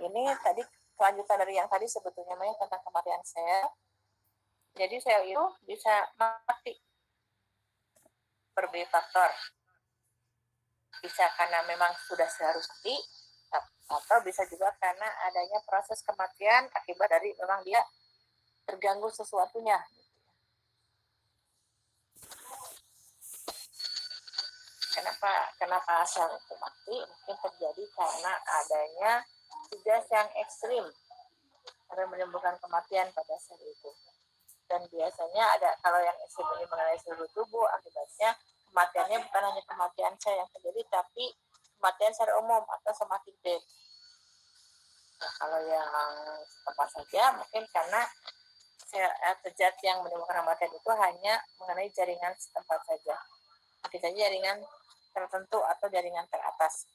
ini tadi kelanjutan dari yang tadi sebetulnya tentang kematian sel. Jadi sel itu bisa mati berbagai faktor. Bisa karena memang sudah seharusnya mati, atau bisa juga karena adanya proses kematian akibat dari memang dia terganggu sesuatunya. Kenapa sel itu mati? Mungkin terjadi karena adanya tugas yang ekstrim yang menimbulkan kematian pada sel itu. Dan biasanya ada, kalau yang ekstrim ini mengenai seluruh tubuh, akibatnya kematiannya bukan hanya kematian sel yang terjadi, tapi kematian secara umum atau somatic death. Nah, kalau yang tempat saja mungkin karena zat yang menimbulkan kematian itu hanya mengenai jaringan setempat saja, tidak saja jaringan tertentu atau jaringan teratas.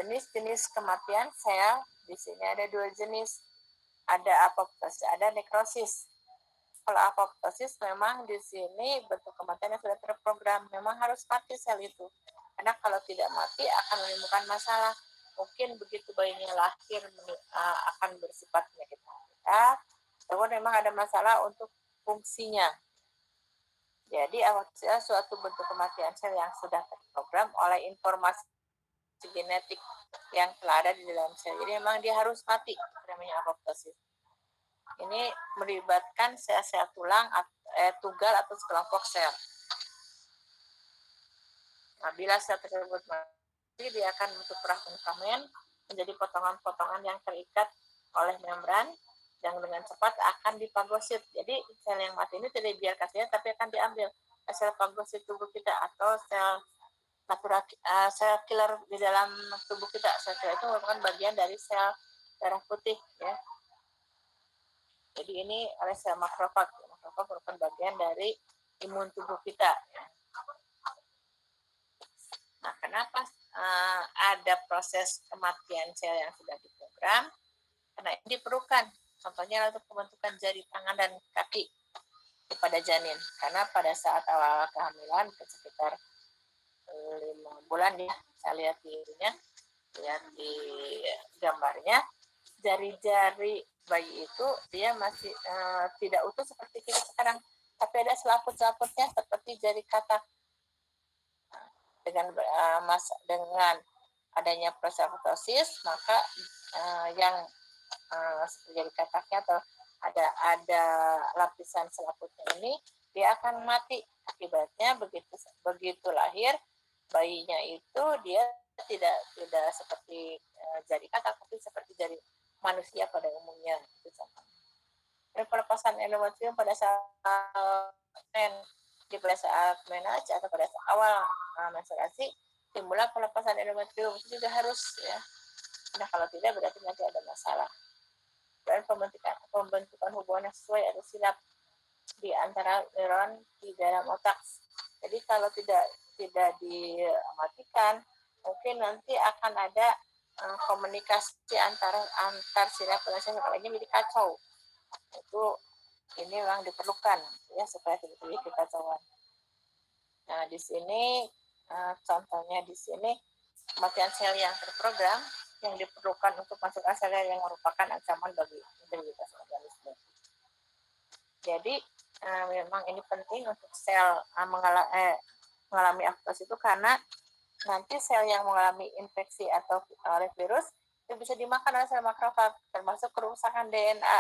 Jenis-jenis kematian sel di sini ada 2 jenis. Ada apoptosis, ada nekrosis. Kalau apoptosis memang di sini bentuk kematian yang sudah terprogram, memang harus mati sel itu. Karena kalau tidak mati akan menimbulkan masalah. Mungkin begitu bayinya lahir akan bersifat penyakit habitat, ataupun memang ada masalah untuk fungsinya. Jadi apoptosis suatu bentuk kematian sel yang sudah terprogram oleh informasi genetik yang telah ada di dalam sel. Jadi memang dia harus mati, namanya apoptosis. Ini melibatkan sel-sel tulang, tugal atau sekelompok sel. Nah, bila sel tersebut mati, dia akan bentuk fragmen menjadi potongan-potongan yang terikat oleh membran yang dengan cepat akan difagosit. Jadi sel yang mati ini tidak dibiarkan saja, tapi akan diambil sel fagosit tubuh kita atau sel natural, sel killer di dalam tubuh kita. Sel killer itu merupakan bagian dari sel darah putih, ya. Jadi ini oleh sel makrofag. Makrofag merupakan bagian dari imun tubuh kita, ya. Nah, kenapa ada proses kematian sel yang sudah diprogram? Karena ini diperlukan. Contohnya untuk pembentukan jari tangan dan kaki pada janin. Karena pada saat awal kehamilan, sekitar 5 bulan ya, saya lihat di gambarnya, jari-jari bayi itu dia masih tidak utuh seperti kita sekarang, tapi ada selaput-selaputnya seperti jari katak. Dengan adanya proses apoptosis, maka yang seperti jari kataknya atau ada lapisan selaputnya ini dia akan mati. Akibatnya begitu lahir bayinya itu dia tidak seperti jari katak, tapi seperti jari manusia pada umumnya. Dan pelepasan endometrium pada saat menarche atau pada saat awal menstruasi, timbullah pelepasan endometrium, itu juga harus, ya. Nah, kalau tidak berarti nanti ada masalah. Dan pembentukan hubungan yang sesuai atau silap di antara neuron di dalam otak. Jadi kalau tidak dimatikan, mungkin nanti akan ada komunikasi antar silap lainnya menjadi kacau. Itu ini memang diperlukan, ya, supaya tidak terjadi kekacauan. Nah, di sini contohnya di sini kematian sel yang terprogram yang diperlukan untuk masuk sel yang merupakan ancaman bagi integritas organisme. Jadi memang ini penting untuk sel mengalami apoptosis itu, karena nanti sel yang mengalami infeksi atau oleh virus itu bisa dimakan oleh sel makrofag, termasuk kerusakan DNA.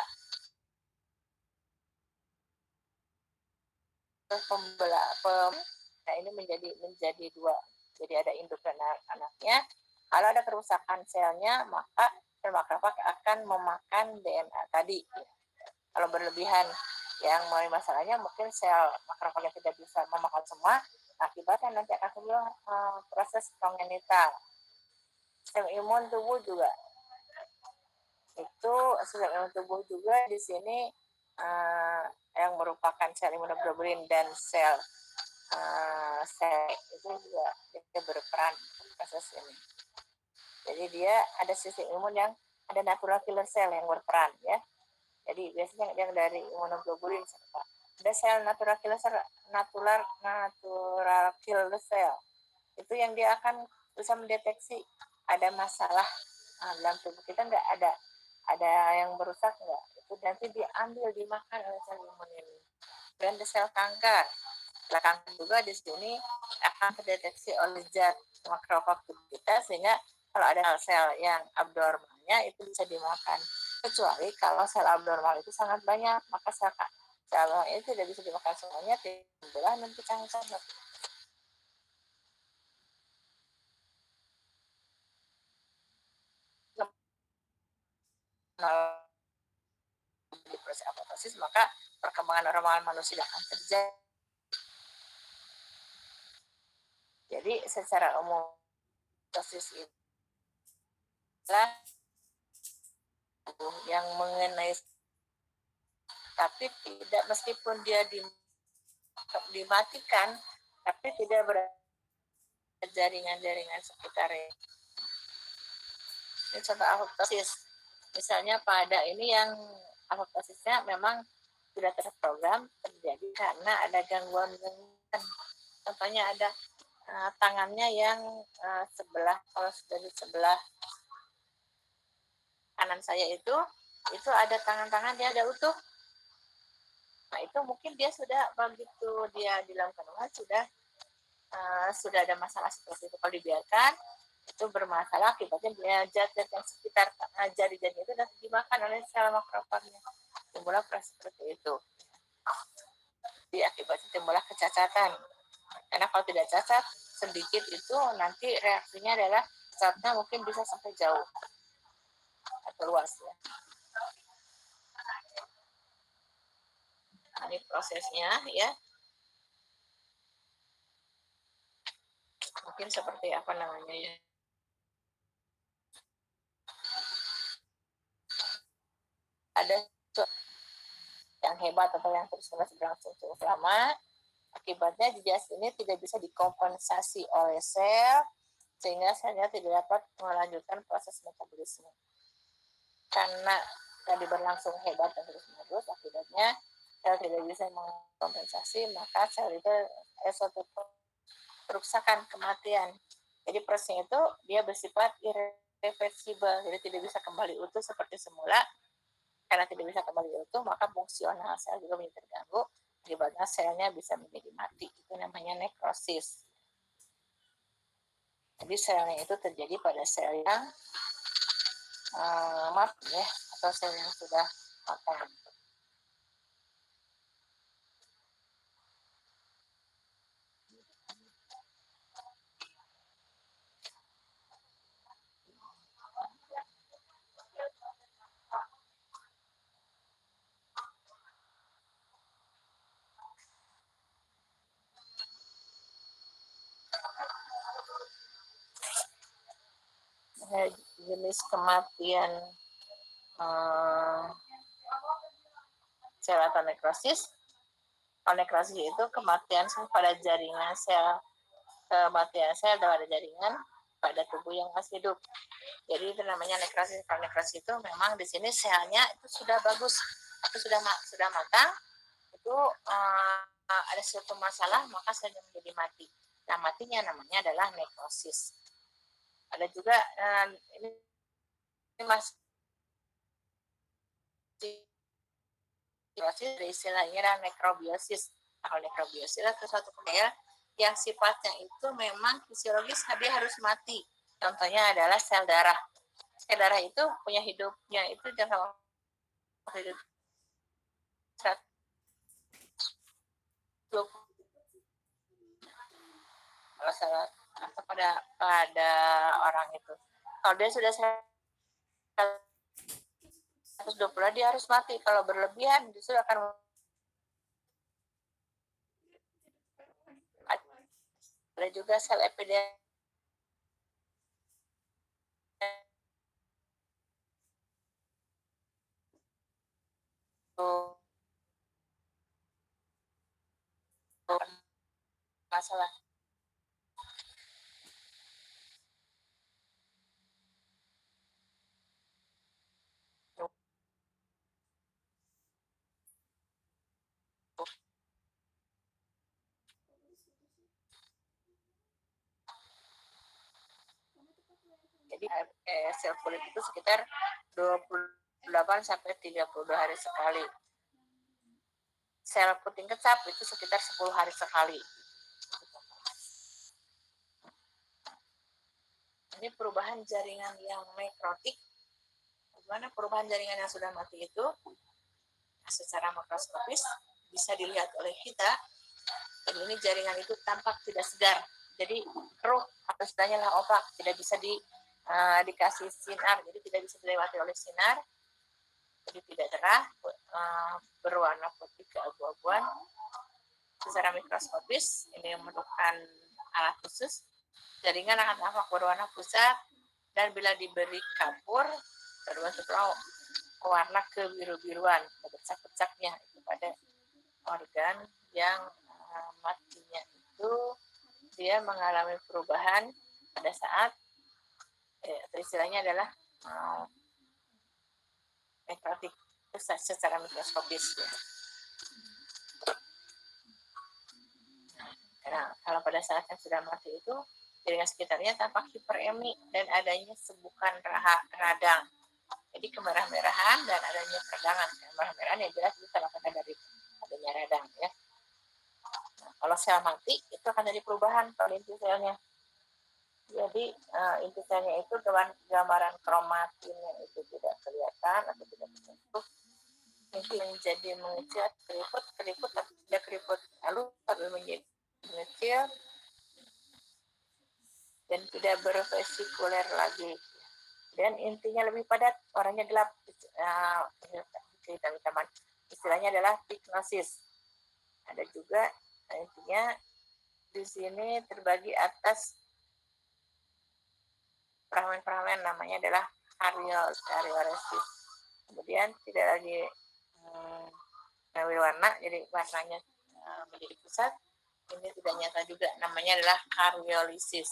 Nah, ini menjadi 2. Jadi ada induk dan anaknya. Kalau ada kerusakan selnya, maka sel makrofag akan memakan DNA tadi. Kalau berlebihan, yang mulai masalahnya mungkin sel makrofag yang tidak bisa memakan semua, akibatnya nanti akan timbul proses kongenital. Sistem imun tubuh juga. Itu sistem imun tubuh juga di sini yang merupakan sel imunoglobulin dan sel itu juga dia berperan proses ini. Jadi dia ada sistem imun yang ada natural killer cell yang berperan, ya. Jadi biasanya yang dari imunoglobulin, ada sel natural killer cell, natural killer cell. Itu yang dia akan bisa mendeteksi ada masalah dalam tubuh kita, nggak ada yang merusak nggak, itu nanti diambil dimakan oleh sel imun ini. Dan di sel kanker, kanker juga di sini akan terdeteksi oleh zat makrofag tubuh kita, sehingga kalau ada sel yang abnormalnya itu bisa dimakan. Kecuali kalau sel abnormal itu sangat banyak, maka sel itu tidak bisa dimakan semuanya, timbullah nanti kanker. Di proses apoptosis, maka perkembangan normal manusia akan terjadi. Jadi secara umum apoptosis itu adalah yang mengenai, tapi tidak, meskipun dia dimatikan, tapi tidak berada jaringan-jaringan sekitarnya. Ini contoh apoptosis. Misalnya pada ini yang apoptosisnya memang tidak terprogram terjadi karena ada gangguan-gangguan. Contohnya ada tangannya yang sebelah, kalau dari sebelah kanan saya itu ada tangan-tangan dia ada utuh. Nah itu mungkin dia sudah, begitu dia dilakukan sudah ada masalah seperti itu. Kalau dibiarkan itu bermasalah, akibatnya zat-zat yang sekitar jari-jari itu nanti dimakan oleh sel makrofagnya. Timbullah proses seperti itu. Jadi akibatnya timbullah kecacatan. Karena kalau tidak cacat sedikit itu nanti reaksinya adalah catnya mungkin bisa sampai jauh atau luas ya. Ini prosesnya ya. Mungkin seperti apa namanya ya. Ada yang hebat atau yang terus-menerus berlangsung cukup lama, akibatnya jas ini tidak bisa dikompensasi oleh sel, sehingga selnya tidak dapat melanjutkan proses metabolisme. Karena tadi berlangsung hebat dan terus-menerus, akibatnya sel tidak bisa mengkompensasi, maka sel itu suatu kerusakan, kematian. Jadi prosesnya itu dia bersifat irreversibel, jadi tidak bisa kembali utuh seperti semula. Karena tidak bisa kembali utuh, maka fungsional sel juga menjadi terganggu, akibatnya selnya bisa menjadi mati. Itu namanya nekrosis. Jadi selnya itu terjadi pada sel yang mati ya, atau sel yang sudah matang. Jenis kematian sel atau nekrosis. Kalau nekrosis itu kematian pada jaringan sel, kematian sel pada jaringan pada tubuh yang masih hidup. Jadi itu namanya nekrosis. Kalau nekrosis itu memang di sini selnya itu sudah bagus, itu sudah matang, itu ada suatu masalah, maka selnya menjadi mati. Nah matinya namanya adalah nekrosis. Ada juga ini masih ada istilahnya nekrobiosis. Kalau nekrobiosis itu suatu budaya yang sifatnya itu memang fisiologis, dia harus mati. Contohnya adalah sel darah. Sel darah itu punya hidupnya itu jangka waktu hidup 120 kalau salah atau pada orang itu. Kalau dia sudah 120 dia harus mati. Kalau berlebihan justru akan ada juga sel epidermis masalah. Jadi sel kulit itu sekitar 28 sampai 32 hari sekali. Sel puting kecap itu sekitar 10 hari sekali. Ini perubahan jaringan yang nekrotik. Bagaimana perubahan jaringan yang sudah mati itu secara makroskopis bisa dilihat oleh kita. Dan ini jaringan itu tampak tidak segar. Jadi keruh atau istilahnya lah opak, tidak bisa dikasih sinar, jadi tidak bisa dilewati oleh sinar. Jadi tidak cerah, berwarna putih keabu-abuan. Secara mikroskopis ini memerlukan alat khusus. Jaringan akan tampak berwarna pusat dan bila diberi kapur terbentuklah warna kebiru-biruan, bercak-bercaknya itu pada organ yang matinya itu dia mengalami perubahan pada saat istilahnya adalah nekrotik secara mikroskopis. Ya. Nah, kalau pada saat yang sudah mati itu jaringan sekitarnya tampak hiperemi dan adanya sebukan radang. Jadi kemerah-merahan dan adanya peradangan. Kemerah-merahan yang jelas bisa karena dari adanya radang. Ya. Nah, kalau sel mati itu akan jadi perubahan pada inti selnya. Jadi inti selnya itu gambaran kromatinnya itu tidak kelihatan atau tidak tersentuh. Inti menjadi mengecil, keriput atau tidak keriput halus tapi menjadi mengecil dan tidak bervesikuler lagi. Dan intinya lebih padat, warnanya gelap. Teman-teman, istilahnya adalah pignosis. Ada juga intinya di sini terbagi atas peramen-peramen namanya adalah karyoresis. Kemudian tidak lagi warna, jadi warnanya menjadi pusat. Ini tidak nyata juga, namanya adalah karyolisis.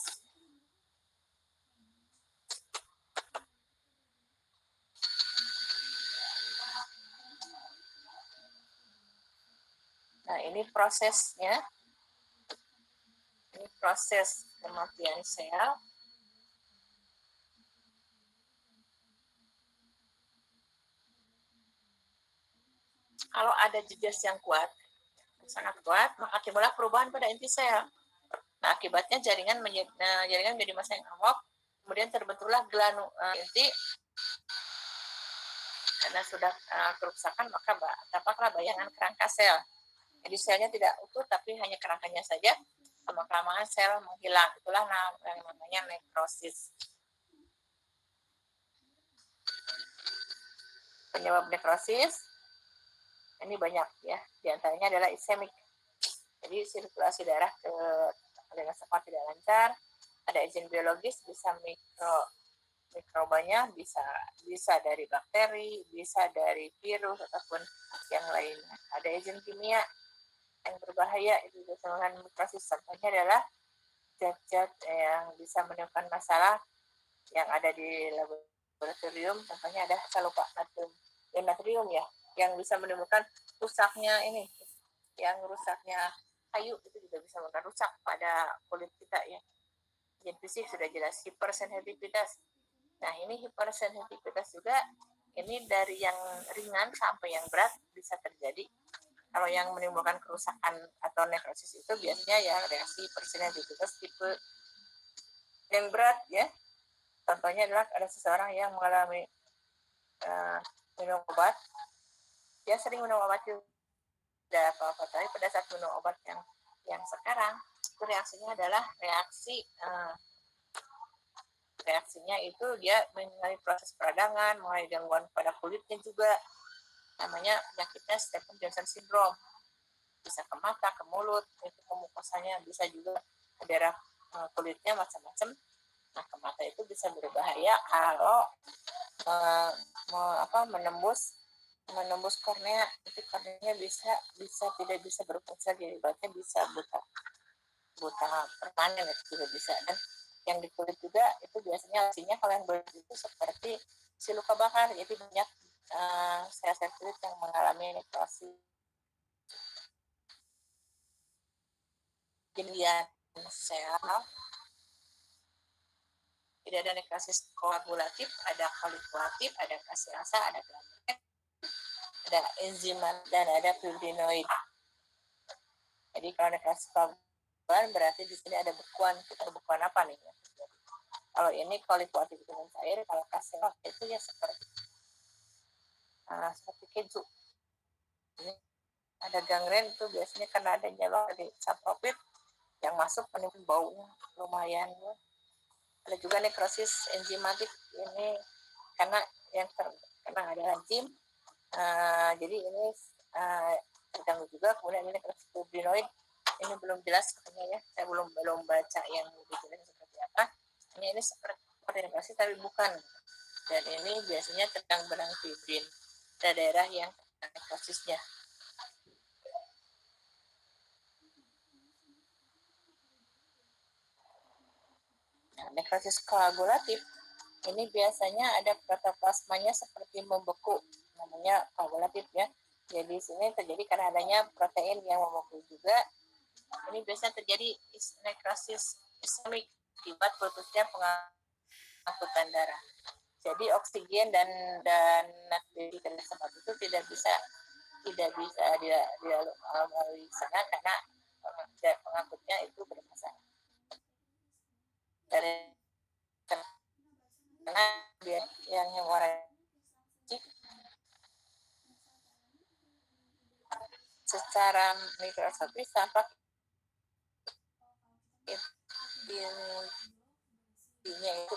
Nah, ini prosesnya. Ini proses kematian sel. Kalau ada jejas yang kuat, sangat kuat, maka timbullah perubahan pada inti sel. Nah, akibatnya jaringan menjadi massa yang amok, kemudian terbentuklah inti. Karena sudah kerusakan, maka tampaklah bayangan kerangka sel. Jadi selnya tidak utuh, tapi hanya kerangkanya saja. Lama-kelamaan sel menghilang. Itulah yang namanya nekrosis. Penyebab nekrosis ini banyak ya. Di antaranya adalah iskemik. Jadi sirkulasi darah dengan cepat tidak lancar. Ada izin biologis, bisa mikrobanya, bisa dari bakteri, bisa dari virus ataupun yang lainnya. Ada izin kimia yang berbahaya, itu disebabkan mikrosis. Contohnya adalah zat-zat yang bisa menimbulkan masalah yang ada di laboratorium. Contohnya ada saya lupa natrium ya, yang bisa menimbulkan rusaknya ini, yang rusaknya kayu itu juga bisa menimbulkan rusak pada kulit kita ya. Izin fisik sudah jelas, hipersensitivitas. Nah, ini hipersensitivitas juga ini dari yang ringan sampai yang berat bisa terjadi. Kalau yang menimbulkan kerusakan atau nekrosis itu biasanya ya reaksi hipersensitivitas tipe yang berat ya. Contohnya adalah ada seseorang yang mengalami minum obat, dia sering minum obat juga tidak apa-apa, tapi pada saat minum obat yang sekarang itu reaksinya adalah reaksinya itu dia mengalami proses peradangan, mulai gangguan pada kulitnya juga, namanya penyakitnya Stevens-Johnson syndrome. Bisa ke mata, ke mulut, itu ke mukosanya, bisa juga ke daerah kulitnya macam-macam. Nah, ke mata itu bisa berbahaya kalau menembus kornea. Itu korneanya bisa tidak bisa berfungsi lagi, ibaratnya bisa buta permanen itu juga bisa. Dan yang di kulit juga itu biasanya hasilnya kalau yang berat itu seperti si luka bakar, jadi banyak sel-sel kulit yang mengalami nekrosis. Kemudian sel Tidak ada nekrosis koagulatif, ada kolikuatif, ada kasilasa, ada gangren, ada enzimat, dan ada fibrinoid. Jadi kalau nekrosis koagulan berarti di sini ada bekuan. Kita bekuan apa nih? Kalau ini kolikuatif itu cair, kalau kasilasa itu ya seperti keju. Ini ada gangren itu biasanya karena ada nyelok di saprofit yang masuk menimbulkan baunya lumayan. Ada juga nekrosis enzimatik, ini karena yang terkena ada enzim, jadi ini terganggu juga. Kemudian ini nekrosis fibrinoid, ini belum jelas katanya ya, saya belum baca yang detailnya seperti apa. Ini seperti nekrosis tapi bukan, dan ini biasanya tentang benang fibrin pada daerah yang nekrosisnya. Nekrosis koagulatif ini biasanya ada protoplasmanya seperti membeku, namanya koagulatif ya. Jadi sini terjadi karena adanya protein yang membeku juga. Ini biasanya terjadi nekrosis iskemik akibat putusnya pengangkutan darah. Jadi oksigen dan dari tempat itu tidak bisa melalui sana karena pengangkutnya itu bermasalah. Dari karena yang warna secara mikroskopis tampak intinya itu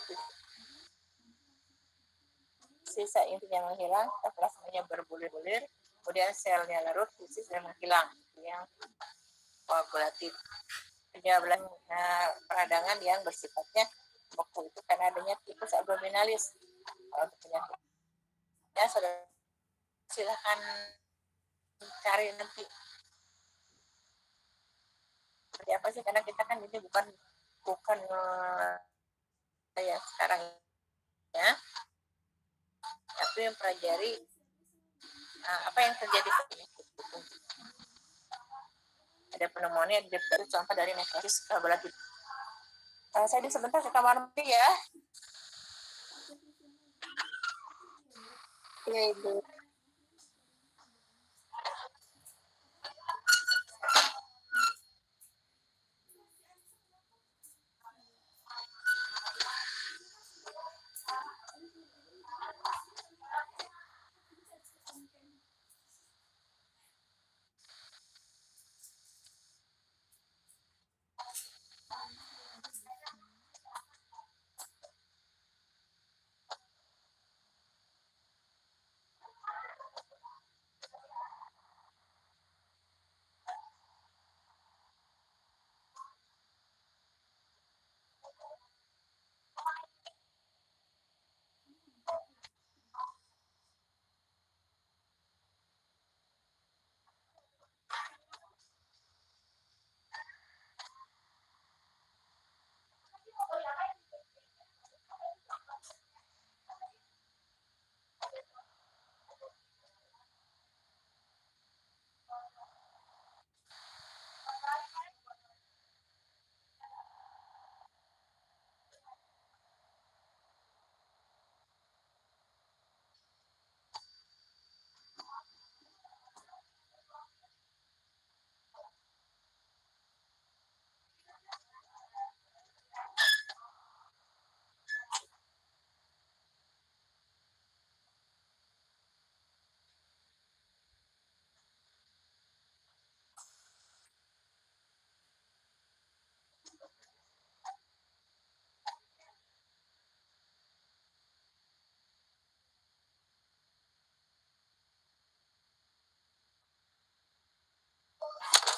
sisa intinya menghilang, plasmanya berbulir-bulir, kemudian selnya larut, fisis dan menghilang. Yang koagulatif. Penjabalan peradangan yang bersifatnya beku itu karena adanya tifus abdominalis. Kalau penyakitnya saudara silahkan cari nanti seperti apa sih, karena kita kan ini bukan yang sekarang ya, tapi yang pelajari apa yang terjadi ada pneumonia di contoh dari nekrosis koagulatif. Saya di sebentar ke kamar mandi ya. Iya Ibu.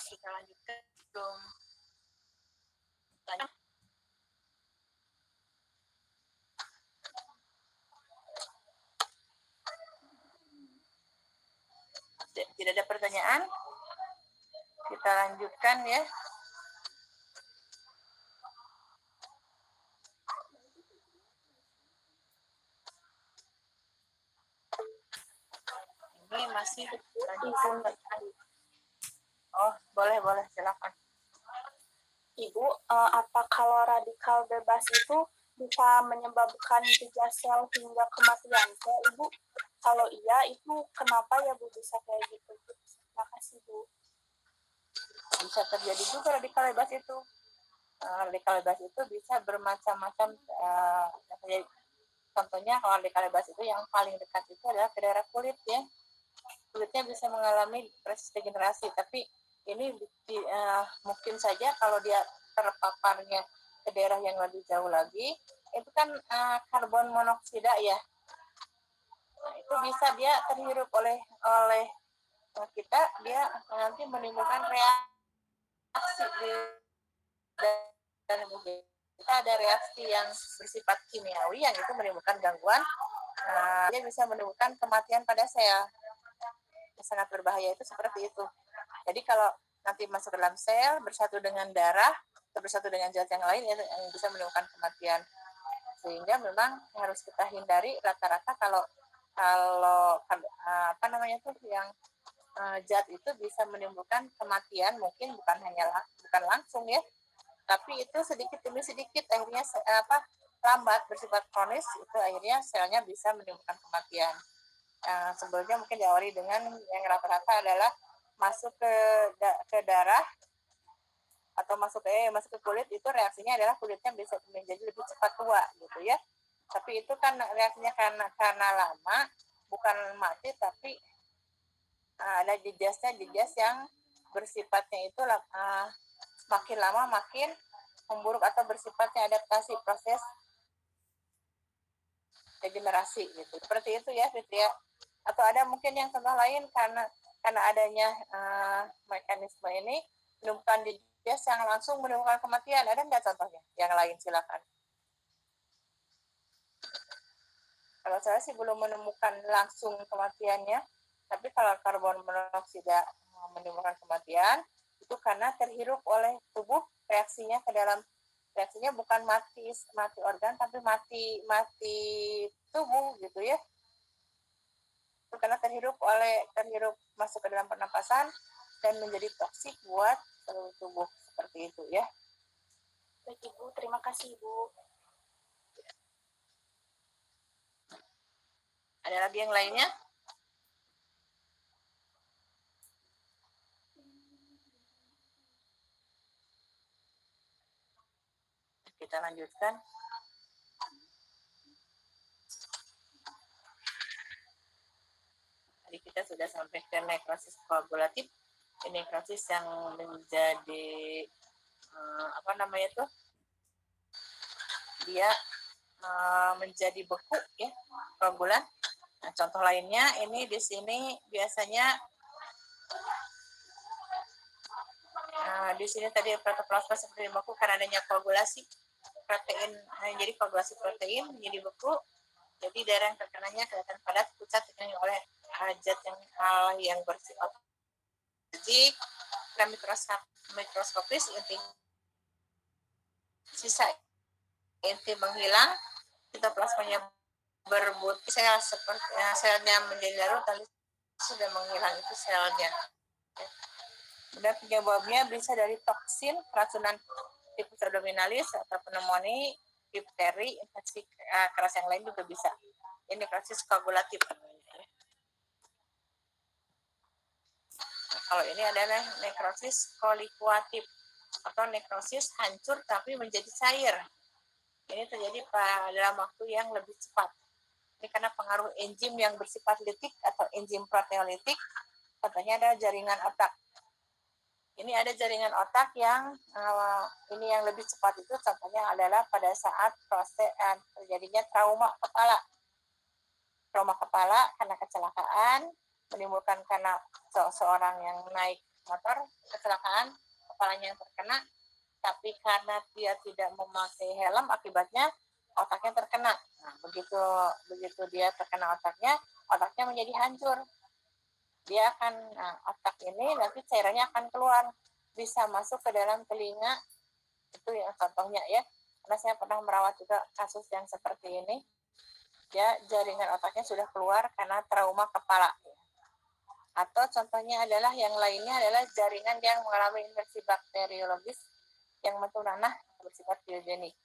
Kita lanjutkan belum tanya. Tidak ada pertanyaan, kita lanjutkan ya. Ini masih lanjutkan. Oh, boleh silakan. Ibu, apa kalau radikal bebas itu bisa menyebabkan jejak sel hingga kematian sel, Ibu? Kalau iya, itu kenapa ya Bu bisa kayak gitu? Terima kasih Bu. Bisa terjadi juga radikal bebas itu. Radikal bebas itu bisa bermacam-macam. Contohnya kalau radikal bebas itu yang paling dekat itu adalah ke daerah kulit ya. Kulitnya bisa mengalami proses degenerasi, tapi ini mungkin saja kalau dia terpaparnya ke daerah yang lebih jauh lagi, itu kan karbon monoksida ya. Nah, itu bisa dia terhirup oleh kita, dia nanti menimbulkan reaksi di dalam tubuh kita. Ada reaksi yang bersifat kimiawi yang itu menimbulkan gangguan. Dia bisa menimbulkan kematian pada sel. Yang sangat berbahaya itu seperti itu. Jadi kalau nanti masuk ke dalam sel, bersatu dengan darah, atau bersatu dengan zat yang lain yang bisa menimbulkan kematian. Sehingga memang harus kita hindari rata-rata kalau apa namanya tuh yang zat itu bisa menimbulkan kematian, mungkin bukan langsung ya, tapi itu sedikit demi sedikit akhirnya lambat bersifat kronis, itu akhirnya selnya bisa menimbulkan kematian. Sebelumnya mungkin diawali dengan yang rata-rata adalah masuk ke darah atau masuk ke kulit, itu reaksinya adalah kulitnya bisa menjadi lebih cepat tua gitu ya. Tapi itu kan reaksinya karena lama, bukan mati, tapi ada jejas yang bersifatnya itu makin lama makin memburuk atau bersifatnya adaptasi proses degenerasi gitu. Seperti itu ya Fitria. Atau ada mungkin yang contoh lain karena adanya mekanisme ini menemukan jejas yang langsung menemukan kematian. Ada nggak contohnya? Yang lain silakan. Kalau saya sih belum menemukan langsung kematiannya, tapi kalau karbon monoksida menimbulkan kematian, itu karena terhirup oleh tubuh, reaksinya bukan mati organ, tapi mati tubuh gitu ya. Itu karena terhirup masuk ke dalam pernapasan dan menjadi toksik buat seluruh tubuh, seperti itu ya. Baik Ibu, terima kasih Ibu. Ada lagi yang lainnya? Kita lanjutkan. Tadi kita sudah sampai ke nekrosis koagulatif. Ini nekrosis yang menjadi apa namanya tuh? Dia menjadi beku ya, koagulan. Nah, contoh lainnya ini di sini biasanya di sini tadi protoplasma seperti beku karena adanya koagulasi protein, jadi koagulasi protein menjadi beku. Jadi daerah yang terkenanya kelihatan padat, pucat dikelilingi oleh zat yang bersifat jadi mikroskopis, sisa inti menghilang, sitoplasmanya berbutir, selnya menjadi larut, lalu sudah menghilang itu selnya. Dan penyebabnya bisa dari toksin, keracunan tifus abdominalis atau pneumonia, difteri, infeksi keras yang lain juga bisa. Ini nekrosis koagulatif. Nah, kalau ini adalah nekrosis kolikuatif atau nekrosis hancur tapi menjadi cair. Ini terjadi dalam waktu yang lebih cepat. Ini karena pengaruh enzim yang bersifat litik atau enzim proteolitik. Contohnya ada jaringan otak. Ini ada jaringan otak yang ini yang lebih cepat itu contohnya adalah pada saat proses terjadinya trauma kepala. Trauma kepala karena kecelakaan, menimbulkan karena seorang yang naik motor kecelakaan, kepalanya yang terkena, tapi karena dia tidak memakai helm akibatnya otaknya terkena. Nah, begitu dia terkena otaknya menjadi hancur. Dia akan otak ini nanti cairannya akan keluar, bisa masuk ke dalam telinga. Itu yang contohnya ya. Karena saya pernah merawat juga kasus yang seperti ini. Ya, jaringan otaknya sudah keluar karena trauma kepala. Atau contohnya adalah yang lainnya adalah jaringan yang mengalami infeksi bakteriologis yang metu nanah bersifat biogenik.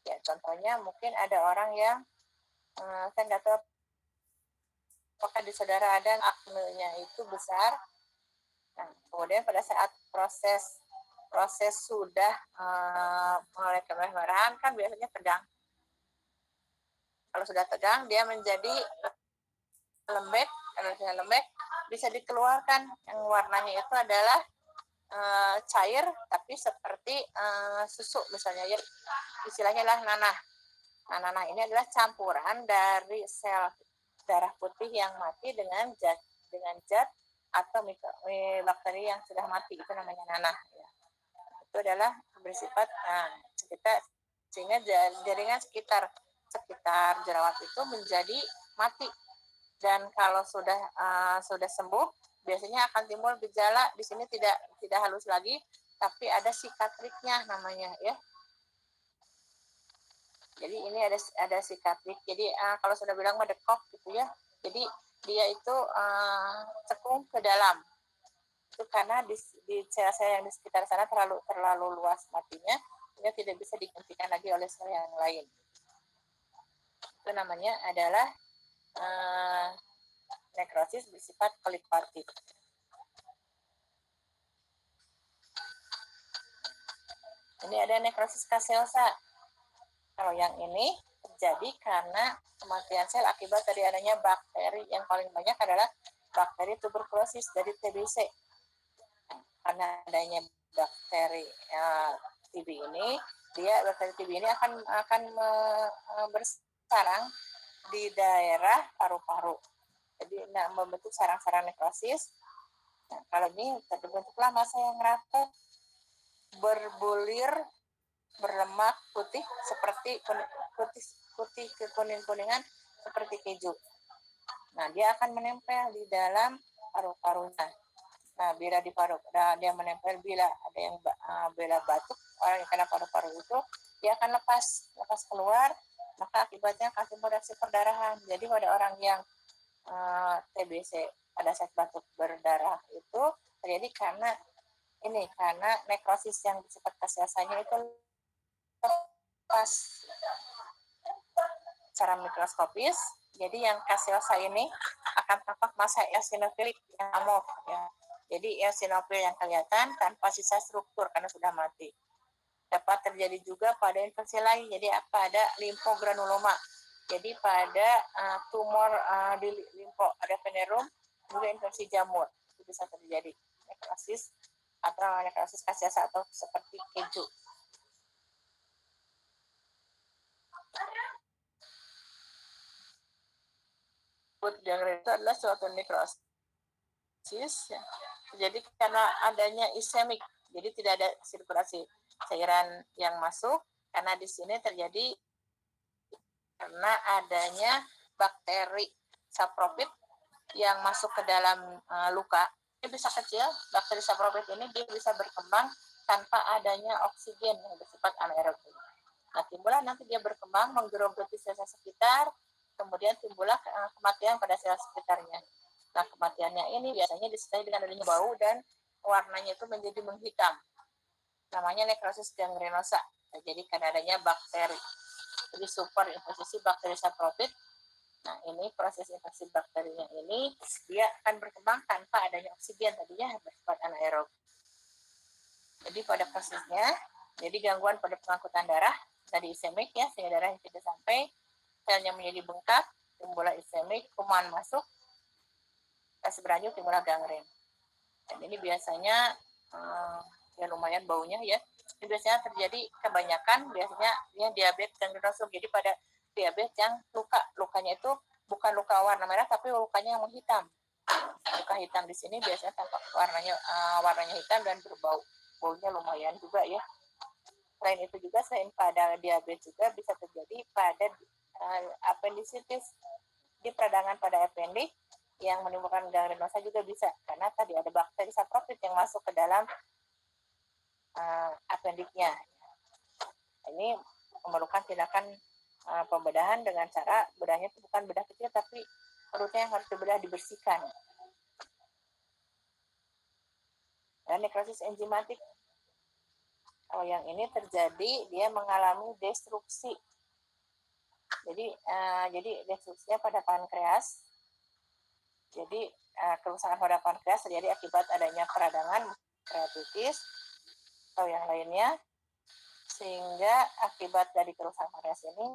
Ya, contohnya mungkin ada orang yang saya nggak tahu apakah di saudara ada aknenya itu besar. Nah, kemudian pada saat proses sudah mulai kemerahan kan biasanya tegang. Kalau sudah tegang dia menjadi lembek, kalau sudah lembek bisa dikeluarkan. Yang warnanya itu adalah cair tapi seperti susu misalnya ya, istilahnya adalah nanah. Nah, nanah ini adalah campuran dari sel darah putih yang mati dengan zat atau bakteri yang sudah mati, itu namanya nanah ya. Itu adalah bersifat sehingga jaringan sekitar jerawat itu menjadi mati. Dan kalau sudah sembuh biasanya akan timbul gejala di sini tidak halus lagi tapi ada sikatriknya namanya ya. Jadi ini ada sikatrik. Jadi kalau sudah bilang medekok gitu ya. Jadi dia itu cekung ke dalam. Itu karena di sel-sel yang di sekitar sana terlalu luas matinya, sehingga tidak bisa digantikan lagi oleh sel yang lain. Itu namanya adalah nekrosis bersifat kolipartik. Ini ada nekrosis kaseosa. Kalau yang ini terjadi karena kematian sel akibat dari adanya bakteri, yang paling banyak adalah bakteri tuberkulosis dari TBC. Karena adanya bakteri TB ini, bakteri TB ini akan bersarang di daerah paru-paru. Jadi membentuk sarang-sarang nekrosis. Nah, kalau ini terbentuklah massa yang rata, berbulir, berlemak putih seperti putih kekuning-kuningan seperti keju. Nah, dia akan menempel di dalam paru-parunya. Nah, bila di paru, dia menempel bila ada yang bila batuk, orang yang kena paru-paru itu dia akan lepas keluar, maka akibatnya akan timbul reaksi perdarahan. Jadi pada orang yang TBC pada saat batuk berdarah itu terjadi karena nekrosis yang bersifat kaseosanya itu lepas secara mikroskopis. Jadi yang kaseosa ini akan tampak massa eosinofilik yang amorf ya. Jadi eosinofil yang kelihatan tanpa sisa struktur karena sudah mati. Dapat terjadi juga pada infeksi lain. Jadi pada limfogranuloma. Jadi pada tumor di limfoadenovenerum juga infeksi jamur itu bisa terjadi nekrosis atau nekrosis kaseosa atau seperti keju. Gangren itu adalah suatu nekrosis ya. Jadi karena adanya ischemic, jadi tidak ada sirkulasi cairan yang masuk, karena di sini terjadi karena adanya bakteri sapropit yang masuk ke dalam luka. Ini bisa kecil, bakteri sapropit ini dia bisa berkembang tanpa adanya oksigen yang bersifat anaerob. Nah, timbullah nanti dia berkembang menggerogoti sel-sel sekitar, kemudian timbullah kematian pada sel sekitarnya. Nah, kematiannya ini biasanya disertai dengan adanya bau dan warnanya itu menjadi menghitam. Namanya nekrosis gangrenosa. Nah, jadi karena adanya bakteri. Jadi super infeksi bakteri sapropit. Nah, ini proses infeksi bakterinya ini dia akan berkembang tanpa adanya oksigen, tadinya bersifat anaerob. Jadi pada prosesnya, jadi gangguan pada pengangkutan darah, tadi ischemic ya, sehingga darah yang tidak sampai, selnya menjadi bengkak, timbullah ischemic, kuman masuk, kasih berlanjut timbullah gangren. Dan ini biasanya ya lumayan baunya ya. Ini biasanya terjadi kebanyakan biasanya yang diabetes gangrenosum. Jadi pada diabetes yang lukanya itu bukan luka warna merah tapi lukanya yang menghitam. Luka hitam di sini biasanya tampak warnanya hitam dan berbau. Baunya lumayan juga ya. Selain itu juga, selain pada diabetes juga bisa terjadi pada appendicitis, di peradangan pada appendix yang menimbulkan gangrenosa juga bisa, karena tadi ada bakteri sapropit yang masuk ke dalam appendixnya. Ini memerlukan tindakan pembedahan dengan cara bedahnya itu bukan bedah kecil tapi perutnya yang harus dibedah, dibersihkan. Dan nekrosis enzimatik Kalau yang ini terjadi dia mengalami destruksi. Jadi destruksinya pada pankreas. Jadi kerusakan pada pankreas terjadi akibat adanya peradangan pankreatitis atau yang lainnya, sehingga akibat dari kerusakan pankreas ini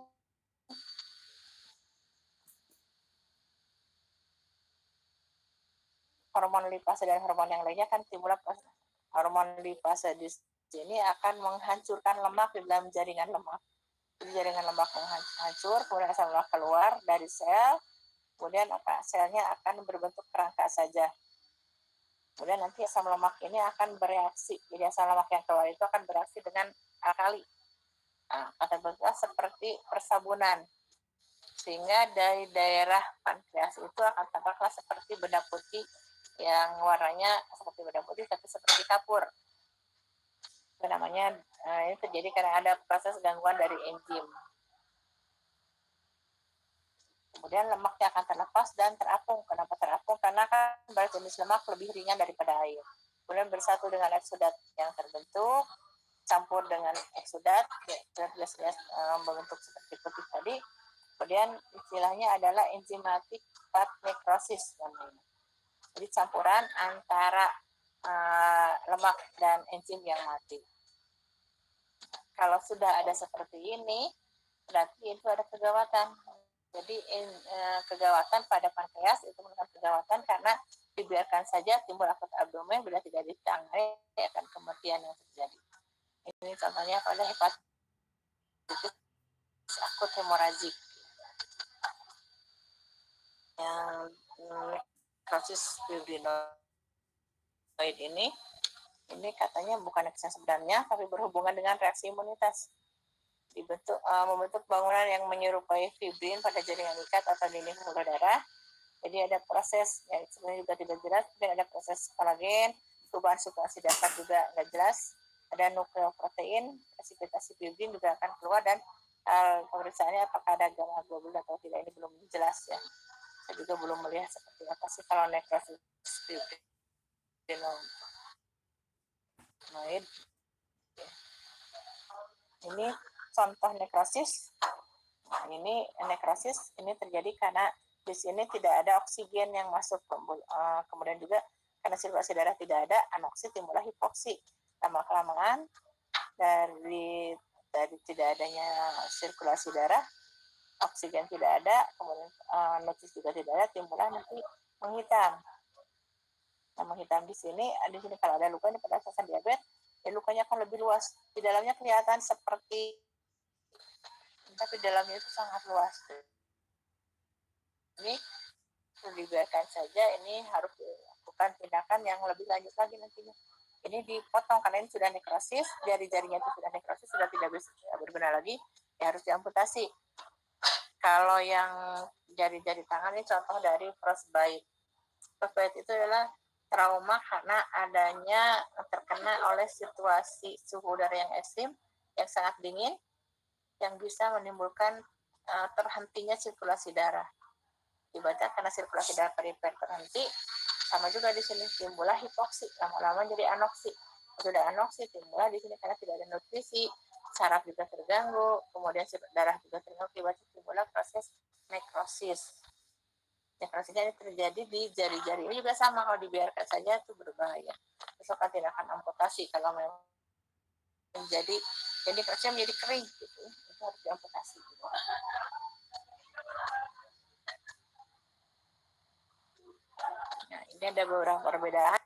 hormon lipase dan hormon yang lainnya kan timbul. Hormon lipase di sini akan menghancurkan lemak di dalam jaringan lemak. Jadi jaringan lemak hancur, kemudian asam lemak keluar dari sel, kemudian selnya akan berbentuk kerangka saja. Kemudian nanti asam lemak ini akan bereaksi. Jadi asam lemak yang keluar itu akan bereaksi dengan alkali. Akan berbentuk seperti persabunan. Sehingga dari daerah pankreas itu akan tampaklah seperti benda putih yang warnanya seperti benda putih tapi seperti kapur. Itu namanya ini terjadi karena ada proses gangguan dari enzim. Kemudian lemaknya akan terlepas dan terapung. Kenapa terapung? Karena kan berat jenis lemak lebih ringan daripada air. Kemudian bersatu dengan eksudat yang terbentuk, campur dengan eksudat, biasanya membentuk seperti putih tadi. Kemudian istilahnya adalah enzimatic fat necrosis namanya. Jadi campuran antara lemak dan enzim yang mati. Kalau sudah ada seperti ini, berarti itu ada kegawatan. Jadi kegawatan pada pankreas itu merupakan kegawatan karena dibiarkan saja timbul akut abdomen bila tidak ditangani akan kematian yang terjadi. Ini contohnya pada hepatitis akut hemoragik yang necrosis fibrinoid ini katanya bukan necrosis sebenarnya tapi berhubungan dengan reaksi imunitas. Membentuk bangunan yang menyerupai fibrin pada jaringan ikat atau dinding pembuluh darah. Jadi ada proses yang sebenarnya juga tidak jelas, dan ada proses kolagen, perubahan situasi dasar juga nggak jelas. Ada nukleoprotein, presipitasi fibrin juga akan keluar, dan pemeriksaannya apakah ada gamma globulin atau tidak ini belum jelas ya. Saya juga belum melihat seperti apa sih kalau necrosis fibrinoid. Ini contoh nekrosis. Ini nekrosis ini terjadi karena di sini tidak ada oksigen yang masuk, kemudian juga karena sirkulasi darah tidak ada, anoksi timbullah hipoksi. Lama-kelamaan dari tidak adanya sirkulasi darah, oksigen tidak ada, kemudian notis juga tidak ada, timbullah nanti menghitam. Nah, menghitam di sini kalau ada luka pada sasaran diabetes, ya lukanya akan lebih luas. Di dalamnya kelihatan seperti, tapi dalamnya itu sangat luas. Ini dibiarkan saja, ini harus dilakukan tindakan yang lebih lanjut lagi nantinya. Ini dipotong karena ini sudah nekrosis, jari-jarinya itu sudah nekrosis, sudah tidak bisa berguna lagi, ya harus diamputasi. Kalau yang jari-jari tangan ini contoh dari frostbite. Frostbite itu adalah trauma karena adanya terkena oleh situasi suhu udara yang ekstrim, yang sangat dingin, yang bisa menimbulkan terhentinya sirkulasi darah. Ibaratnya karena sirkulasi darah perifer terhenti, sama juga di sini timbullah hipoksi, lama-lama jadi anoksi. Sudah anoksi timbullah di sini karena tidak ada nutrisi, saraf juga terganggu, kemudian darah juga terganggu, ibaratnya timbullah proses nekrosis. Nekrosisnya ini terjadi di jari-jari. Ini juga sama, kalau dibiarkan saja itu berbahaya. Besok tidak akan amputasi kalau memang jadi nekrosisnya menjadi kering gitu. Itu harus diamputasi. Nah, ini ada beberapa perbedaan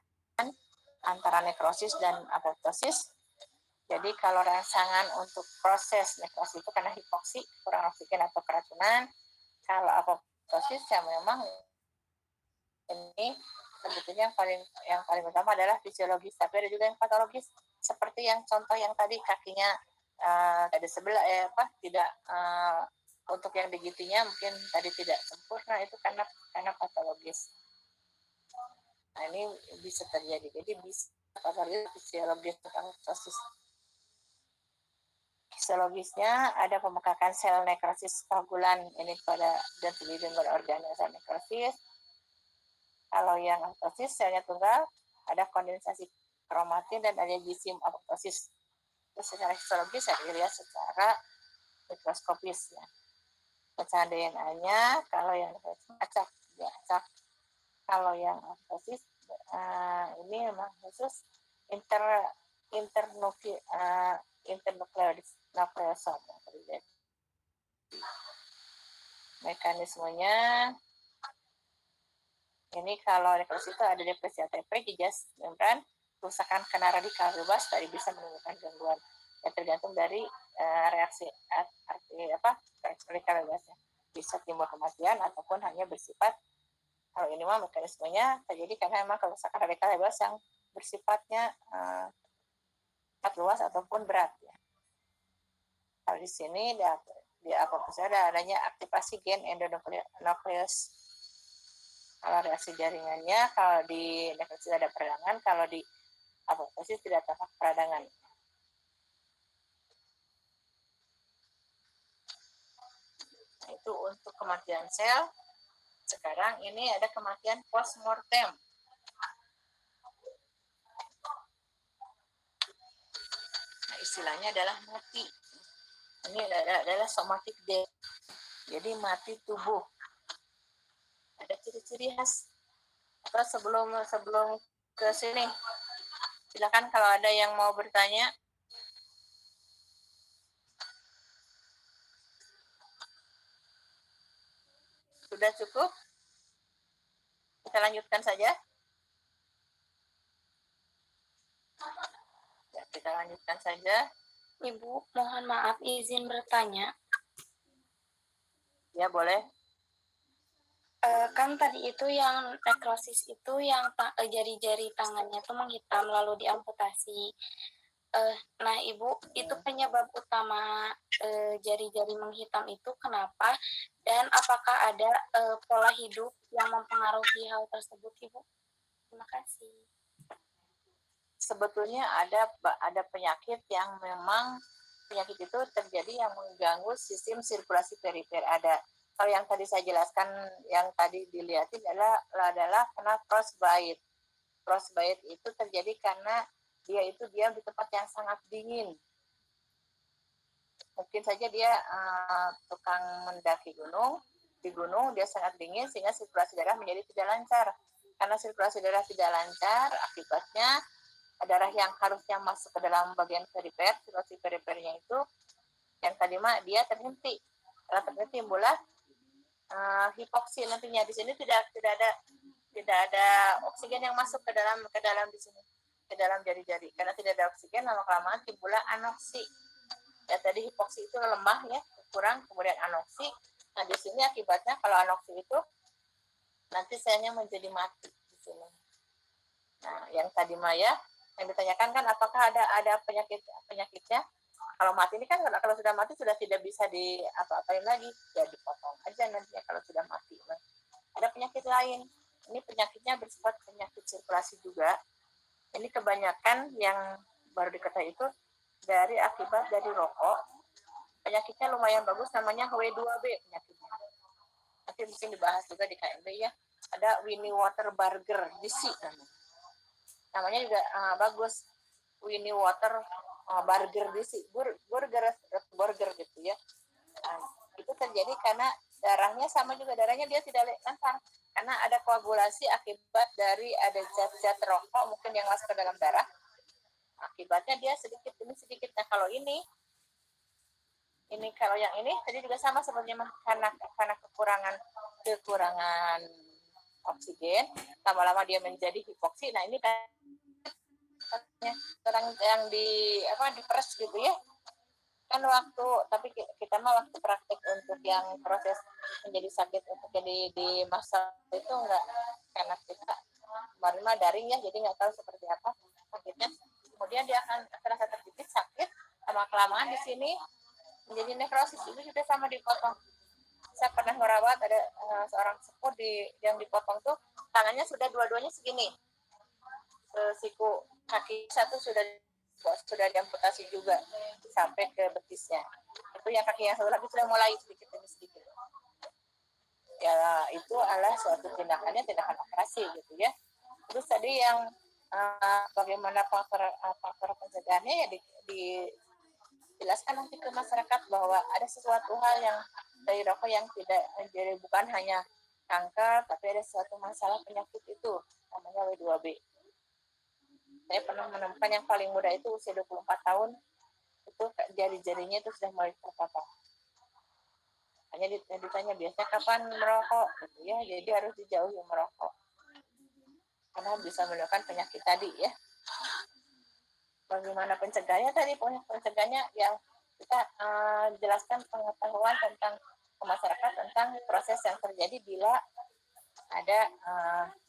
antara nekrosis dan apoptosis. Jadi kalau rangsangan untuk proses nekrosis itu karena hipoksi, kurang oksigen atau keracunan. Kalau apoptosis ya memang ini sebetulnya yang paling utama adalah fisiologis, tapi ada juga yang patologis, seperti yang contoh yang tadi kakinya ada sebelah tidak untuk yang digitinya mungkin tadi tidak sempurna, itu karena patologis. Nah, ini bisa terjadi. Jadi bisa patologis fisiologis nekrosis. Fisiologisnya ada pemekakan sel nekrosis koagulan ini pada dan dengan organel nekrosis. Kalau yang apoptosis selnya tunggal, ada kondensasi kromatin dan ada gizim apoptosis. secara histologis bisa dilihat secara mikroskopis ya. Pecahan DNA-nya kalau yang acak ya acak, kalau yang apoptosis ini memang khusus internukleosom yang terjadi. Mekanismenya ini kalau nekrosis itu ada depresi ATP, jejas membran, kerusakan kena radikal bebas, tadi bisa menimbulkan gangguan. Ya, tergantung dari reaksi radikal bebasnya. Bisa timbul kematian ataupun hanya bersifat, kalau ini mah mekanismenya terjadi karena memang kerusakan radikal bebas yang bersifatnya luas ataupun berat. Ya. Kalau di sini di apoptosis ada adanya aktivasi gen endonukleus. Kalau reaksi jaringannya, kalau di nekrosis ada peradangan, kalau di apoptosis tidak tampak peradangan. Itu untuk kematian sel. Sekarang ini ada kematian postmortem. Nah, istilahnya adalah mati. Ini adalah somatic death. Jadi mati tubuh. Ada ciri-ciri khas. Atau sebelum ke sini, silakan kalau ada yang mau bertanya. Sudah cukup? Kita lanjutkan saja. Ya, kita lanjutkan saja. Ibu, mohon maaf izin bertanya. Ya, boleh. Kan tadi itu yang nekrosis itu yang jari-jari tangannya itu menghitam lalu diamputasi. Nah, Ibu, itu penyebab utama jari-jari menghitam itu kenapa? Dan apakah ada pola hidup yang mempengaruhi hal tersebut, Ibu? Terima kasih. Sebetulnya ada penyakit yang memang penyakit itu terjadi yang mengganggu sistem sirkulasi perifer. Ada. Kalau yang tadi saya jelaskan, yang tadi dilihatin adalah kena frostbite. Frostbite itu terjadi karena dia itu diam di tempat yang sangat dingin. Mungkin saja dia tukang mendaki gunung, di gunung dia sangat dingin sehingga sirkulasi darah menjadi tidak lancar. Karena sirkulasi darah tidak lancar, akibatnya darah yang harusnya masuk ke dalam bagian perifer, sirkulasi perifernya itu, yang tadi mah dia terhenti. Karena terhenti timbullah hipoksi nantinya. Di sini tidak ada oksigen yang masuk ke dalam di sini, ke dalam jari-jari. Karena tidak ada oksigen, lama-kelamaan timbullah anoksi. Ya tadi hipoksi itu lemah ya, kurang, kemudian anoksi. Nah di sini akibatnya kalau anoksi itu nanti selnya menjadi mati di sini. Nah yang tadi Maya yang ditanyakan kan apakah ada penyakitnya. Kalau mati ini kan kalau sudah mati sudah tidak bisa di apa-apain lagi, ya dipotong aja nantinya kalau sudah mati. Nah, ada penyakit lain. Ini penyakitnya bersifat penyakit sirkulasi juga. Ini kebanyakan yang baru diketahui itu dari akibat dari rokok. Penyakitnya lumayan bagus, namanya W2B penyakitnya. Nanti mungkin dibahas juga di KMB ya. Ada Winnie Water Burger disease namanya juga bagus, Winnie Water Burger disease, burger gitu ya. Nah, itu terjadi karena darahnya sama juga, darahnya dia tidak lancar karena ada koagulasi akibat dari ada zat-zat rokok mungkin yang masuk ke dalam darah. Akibatnya dia sedikit demi sedikit. Nah kalau ini kalau yang ini tadi juga sama sebenarnya karena kekurangan oksigen, lama-lama dia menjadi hipoksi. Nah ini kan orang yang diperes gitu ya, kan waktu, tapi kita mah waktu praktek untuk yang proses menjadi sakit untuk jadi di masa itu enggak, karena kita kemarin mah daring ya, jadi nggak tahu seperti apa sakitnya. Kemudian dia akan terasa terjepit sakit, lama kelamaan di sini menjadi nekrosis. Itu juga sama dipotong. Saya pernah merawat ada seorang sepuh yang dipotong tuh tangannya sudah dua-duanya segini, siku kaki satu sudah diamputasi juga sampai ke betisnya. Itu yang kaki yang satu lagi sudah mulai sedikit demi sedikit. Ya itu adalah suatu tindakan operasi gitu ya. Terus tadi yang bagaimana faktor pencegahannya ya jelaskan nanti ke masyarakat bahwa ada sesuatu hal yang dari rokok yang tidak, jadi bukan hanya kanker, tapi ada suatu masalah penyakit itu namanya W2B. Saya pernah menemukan yang paling muda itu usia 24 tahun, itu jari-jarinya itu sudah mulai terpapar. Hanya ditanya biasanya kapan merokok, gitu ya. Jadi harus dijauhi merokok karena bisa menyebabkan penyakit tadi ya. Bagaimana pencegahnya tadi? Pencegahnya yang kita jelaskan pengetahuan tentang ke masyarakat tentang proses yang terjadi bila ada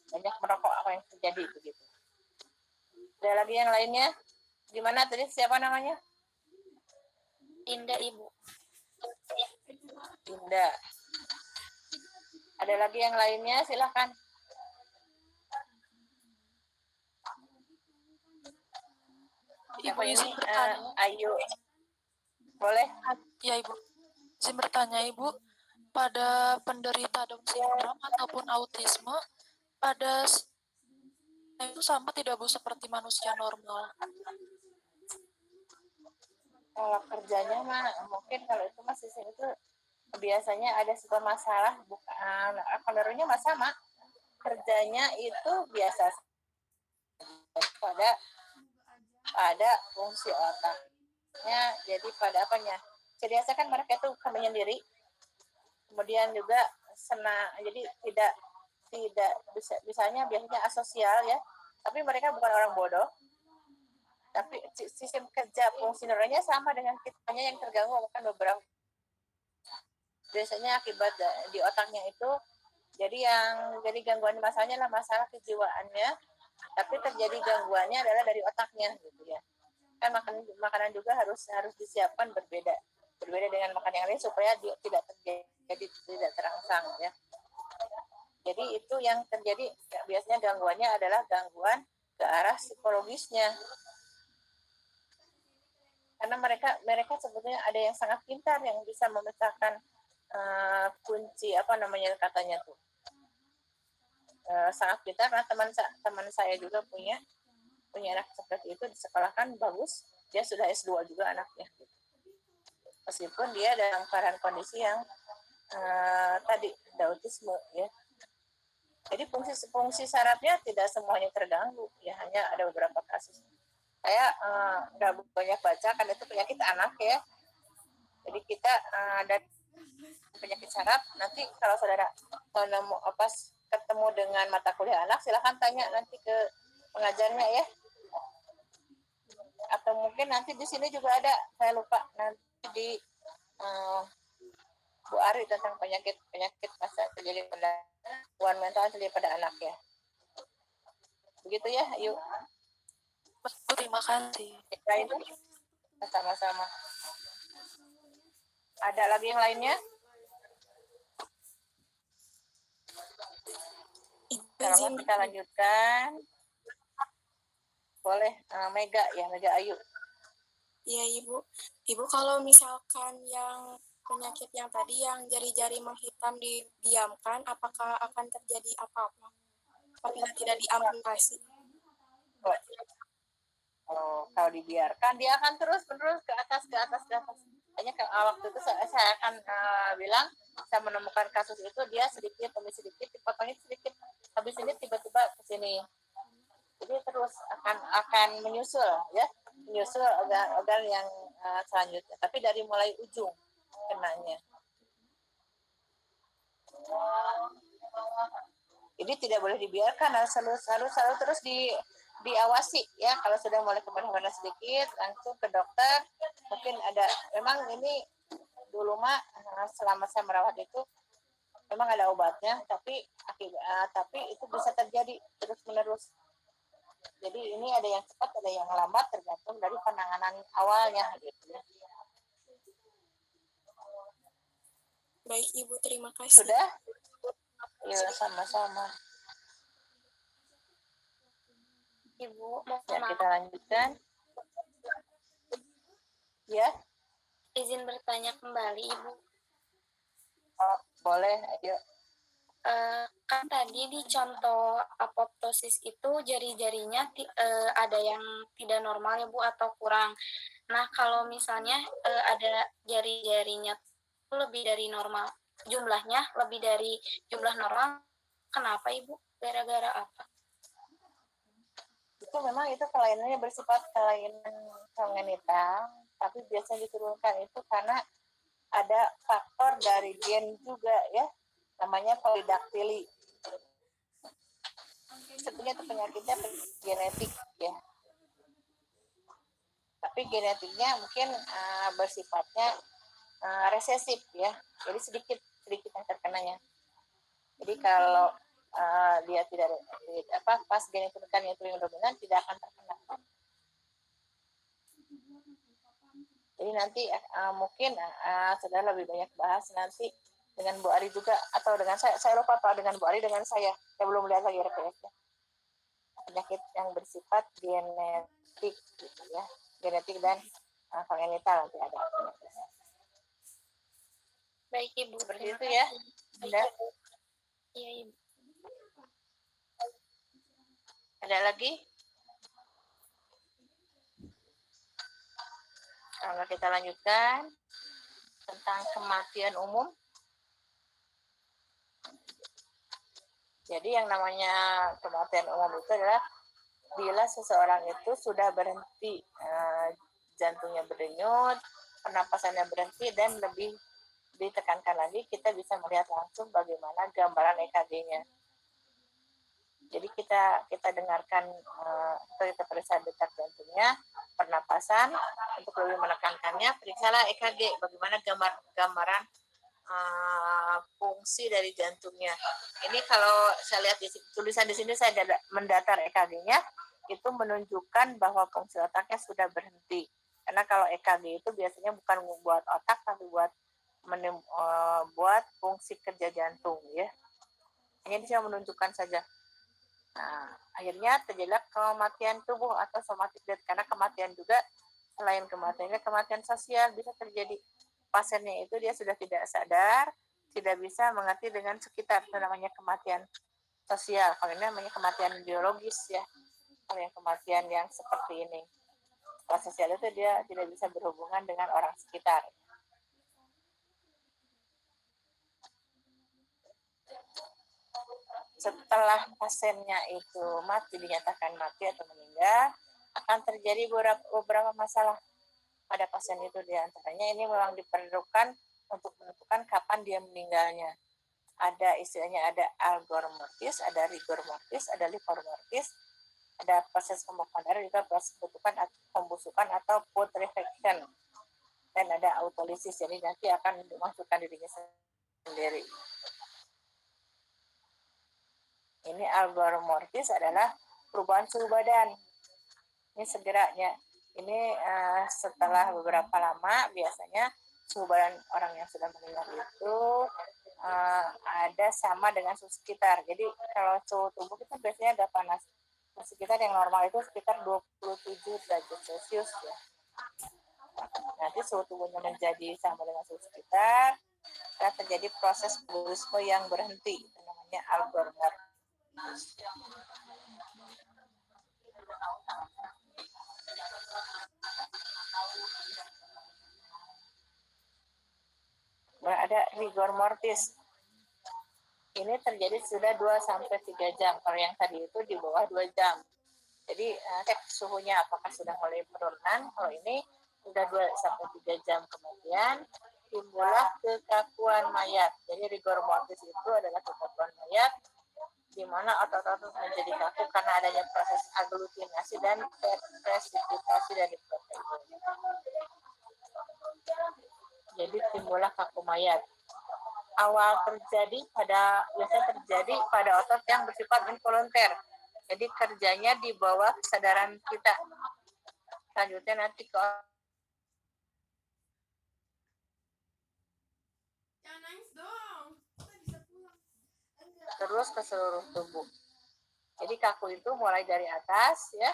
banyak merokok, apa yang terjadi begitu. Ada lagi yang lainnya? Gimana tadi, siapa namanya? Indah, Ibu. Indah. Ada lagi yang lainnya? Silakan. Ibu izin bertanya. Ayu. Boleh? Ya Ibu, izin bertanya Ibu, pada penderita Down syndrome ataupun autisme, pada itu sama tidak Bu seperti manusia normal? Kalau kerjanya mah mungkin kalau itu masih itu biasanya ada sebuah masalah, bukan kalorinya mah sama, kerjanya itu biasa pada fungsi otaknya, jadi pada apanya, biasa kan mereka itu menyendiri, kemudian juga jadi tidak biasanya asosial ya, tapi mereka bukan orang bodoh, tapi sistem kerja fungsi neuralnya sama dengan kitanya yang terganggu akan beberapa, biasanya akibat di otaknya itu. Jadi gangguan masalahnya lah masalah kejiwaannya, tapi terjadi gangguannya adalah dari otaknya gitu ya. Kan makanan juga harus disiapkan berbeda dengan makan yang lain supaya tidak terjadi, tidak terangsang ya. Jadi itu yang terjadi biasanya gangguannya adalah gangguan ke arah psikologisnya. Karena mereka sebetulnya ada yang sangat pintar yang bisa memecahkan kunci katanya tuh. Sangat pintar, karena teman saya juga punya anak seperti itu, di sekolah kan bagus, dia sudah S2 juga anaknya gitu. Meskipun dia dalam keadaan kondisi yang tadi ada autisme ya. Jadi fungsi sarafnya tidak semuanya terganggu ya, hanya ada beberapa kasus. Saya nggak banyak baca kan itu penyakit anak ya. Jadi kita ada penyakit saraf. Nanti kalau saudara ketemu dengan mata kuliah anak, silahkan tanya nanti ke pengajarnya ya. Atau mungkin nanti di sini juga ada, saya lupa, nanti di Bu Ari tentang penyakit masa terjadi pada gangguan mental terjadi pada anak ya. Begitu ya, yuk. Terima kasih. Sama-sama. Ada lagi yang lainnya? Kalau kita lanjutkan, boleh Mega Ayu. Iya Ibu kalau misalkan yang penyakit yang tadi yang jari-jari menghitam didiamkan, apakah akan terjadi apa-apa apabila tidak diamputasi? Kalau dibiarkan dia akan terus-menerus ke atas. Hanya waktu itu saya akan bilang, saya menemukan kasus itu dia sedikit demi sedikit dipotongnya sedikit, habis ini tiba-tiba ke sini. Jadi terus akan menyusul organ yang selanjutnya, tapi dari mulai ujung kenanya. Jadi tidak boleh dibiarkan, harus selalu terus diawasi ya. Kalau sudah mulai kemana-mana sedikit, langsung ke dokter. Mungkin ada, memang ini dulu mah selama saya merawat itu memang ada obatnya, tapi itu bisa terjadi terus-menerus. Jadi ini ada yang cepat, ada yang lambat, tergantung dari penanganan awalnya gitu. Baik Ibu, terima kasih. Sudah? Ya, sama-sama. Ibu, Ya, kita lanjutkan. Ya. Izin bertanya kembali, Ibu. Oh, boleh, ayo. Kan tadi di contoh apoptosis itu jari-jarinya ada yang tidak normal ya Bu, atau kurang. Nah, kalau misalnya ada jari-jarinya lebih dari normal, jumlahnya lebih dari jumlah normal, kenapa Ibu? Gara-gara apa? Itu memang itu kelainannya bersifat kelainan kongenital, tapi biasanya diturunkan itu karena ada faktor dari gen juga ya, namanya polidaktili. Sebenarnya itu penyakitnya genetik ya, tapi genetiknya mungkin bersifatnya resesif ya, jadi sedikit yang terkenanya. Jadi kalau dia tidak pas gen ditemukannya itu yang dominan, tidak akan terkena. Jadi nanti mungkin saudara lebih banyak bahas nanti dengan Bu Ari juga, atau dengan saya lupa Pak, dengan Bu Ari dengan saya belum lihat lagi RPS-nya. Penyakit yang bersifat genetik gitu ya, genetik dan kongenital nanti ada penyakitnya. Baik Ibu, Seperti terima itu ya. kasih. Ada? Iya Ibu. Ada lagi? Kalau kita lanjutkan tentang kematian umum. Jadi yang namanya kematian umum itu adalah bila seseorang itu sudah berhenti, jantungnya berdenyut, pernapasannya berhenti, dan lebih ditekankan lagi, kita bisa melihat langsung bagaimana gambaran EKG-nya. Jadi kita dengarkan, kita periksa detak jantungnya, pernapasan, untuk lebih menekankannya, periksalah EKG, bagaimana gambaran fungsi dari jantungnya. Ini kalau saya lihat di tulisan di sini, saya mendatar EKG-nya, itu menunjukkan bahwa fungsi otaknya sudah berhenti. Karena kalau EKG itu biasanya bukan buat otak, tapi buat buat fungsi kerja jantung ya. Hanya bisa menunjukkan saja. Nah, akhirnya terjadilah kematian tubuh atau somatic death, karena kematian juga selain kematiannya, kematian sosial bisa terjadi. Pasiennya itu dia sudah tidak sadar, tidak bisa mengerti dengan sekitar, itu namanya kematian sosial. Kalau ini namanya kematian biologis ya. Kalau yang kematian yang seperti ini, kalau sosial itu dia tidak bisa berhubungan dengan orang sekitar. Setelah pasiennya itu mati, dinyatakan mati atau meninggal, akan terjadi beberapa masalah pada pasien itu. Di antaranya ini memang diperlukan untuk menentukan kapan dia meninggalnya. Ada istilahnya, ada algor mortis, ada rigor mortis, ada livor mortis, ada proses pembekuan darah, juga proses pembusukan atau putrefaction, dan ada autolisis, jadi nanti akan dimasukkan dirinya sendiri. Ini algor mortis adalah perubahan suhu badan. Ini segeranya. Ini setelah beberapa lama, biasanya suhu badan orang yang sudah meninggal itu ada sama dengan suhu sekitar. Jadi kalau suhu tubuh kita biasanya ada panas. Suhu sekitar yang normal itu sekitar 27 derajat Celcius ya. Nanti suhu tubuhnya menjadi sama dengan suhu sekitar, dan terjadi proses metabolisme yang berhenti. Itu namanya algor mortis. Ada rigor mortis. Ini terjadi sudah 2-3 jam. Kalau yang tadi itu di bawah 2 jam. Jadi cek suhunya apakah sudah mulai penurunan. Kalau ini sudah 2-3 jam kemudian timbullah kekakuan mayat. Jadi rigor mortis itu adalah kekakuan mayat, di mana otot-otot menjadi kaku karena adanya proses aglutinasi dan precipitasi dari protein. Jadi timbullah kaku mayat. Biasanya terjadi pada otot yang bersifat involunter. Jadi kerjanya di bawah kesadaran kita. Selanjutnya nanti ke terus ke seluruh tubuh. Jadi kaku itu mulai dari atas ya,